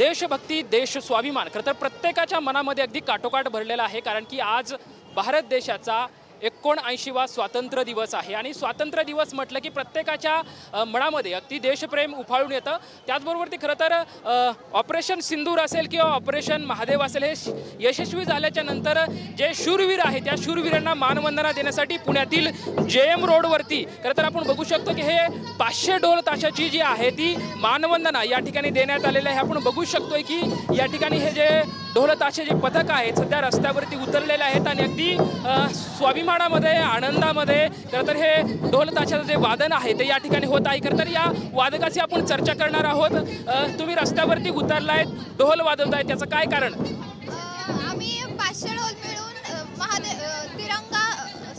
देशभक्ती देश स्वाभिमान खरं तर प्रत्येकाच्या मनामध्ये अगदी काटोकाट भरलेला आहे, कारण की आज भारत देशाचा 79वा स्वातंत्र्य दिवस आहे आणि स्वातंत्र्य दिवस म्हटलं की प्रत्येकाच्या मनामध्ये अगदी देशप्रेम उफाळून येतं। त्याचबरोबर ती खरं तर ऑपरेशन सिंदूर असेल किंवा ऑपरेशन महादेव असेल, हे यशस्वी झाल्याच्या नंतर जे शूरवीर आहे त्या शूरवीरांना मानवंदना देण्यासाठी पुण्यातील JM रोडवरती खरं तर आपण बघू शकतो की हे 500 ढोल ताशाची जी आहे ती मानवंदना या ठिकाणी देण्यात आलेली आहे। आपण बघू शकतोय की या ठिकाणी हे जे ढोल ताशे जे पथक आहेत सध्या रस्त्यावरती उतरलेले आहेत आणि अगदी स्वाभिमानामध्ये आनंदामध्ये खरं तर हे ढोल ताशाचं जे वादन आहे ते या ठिकाणी होत आहे। खरं तर या वादकाची आपण चर्चा करणार आहोत। तुम्ही रस्त्यावरती उतरलायत, ढोल वाजवताय, त्याचं काय कारण? आम्ही 500 ढोल मिळून तिरंगा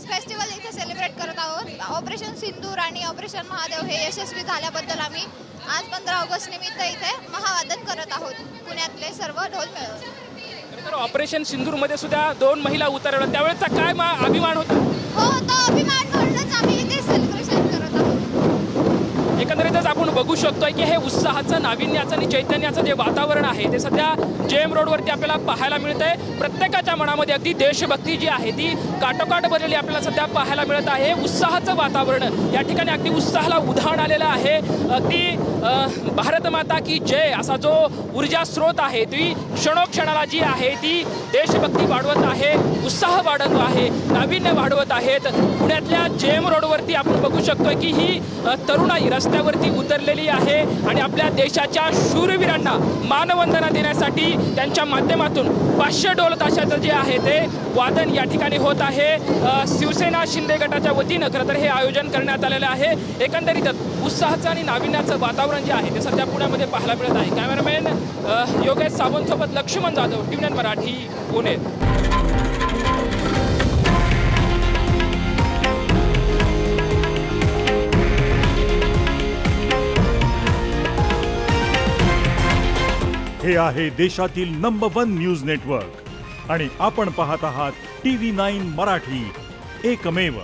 फेस्टिवल इथे सेलिब्रेट करत आहोत। ऑपरेशन सिंदूर आणि ऑपरेशन महादेव हे यशस्वी झाल्याबद्दल आम्ही आज 15 ऑगस्ट निमित्त इथे महावादन करत आहोत, पुण्यातले सर्व ढोल मिळून। तर ऑपरेशन सिंदूरमध्ये सुद्धा 2 महिला उतरवल्या, त्यावेळेचा काय अभिमान होता? हो, तो अभिमान म्हणूनच आम्ही इथे सेलिब्रेशन करत आहोत। एकंदरीतच आपण बघू शकतोय की हे उत्साहाचं, नाविन्याचं आणि चैतन्याचं जे वातावरण आहे ते सध्या JM रोडवरती आपल्याला पाहायला मिळतंय। प्रत्येकाच्या मनामध्ये अगदी देशभक्ती जी आहे ती काटोकाट भरलेली आपल्याला सध्या पाहायला मिळत आहे। उत्साहाचं वातावरण या ठिकाणी अगदी उत्साहाला उधाण आलेलं आहे। अगदी भारत माता की जय असा जो ऊर्जा स्रोत आहे ती क्षणोक्षणाला जी आहे ती देशभक्ती वाढवत आहे, उत्साह वाढवत आहे, नाविन्य वाढवत आहेत। पुण्यातल्या JM रोडवरती आपण बघू शकतोय की ही तरुणाई रस्त्यावरती उतरलेली आहे आणि आपल्या देशाच्या शूरवीरांना मानवंदना देण्यासाठी त्यांच्या माध्यमातून 500 ढोल ताशाचं जे आहे ते वादन या ठिकाणी होत आहे। शिवसेना शिंदे गटाच्या वतीनं खरं तर हे आयोजन करण्यात आलेलं आहे। एकंदरीतच उत्साहाचं आणि नाविन्याचं वातावरण जे आहे ते सध्या पुण्यामध्ये पाहायला मिळत आहे। कॅमेरामॅन योगेश सावंतसोबत लक्ष्मण जाधव, TVN मराठी, पुणे। हे आहे देशातील नंबर 1 न्यूज नेटवर्क आणि आपण पाहत आहात TV9 मराठी, एकमेव।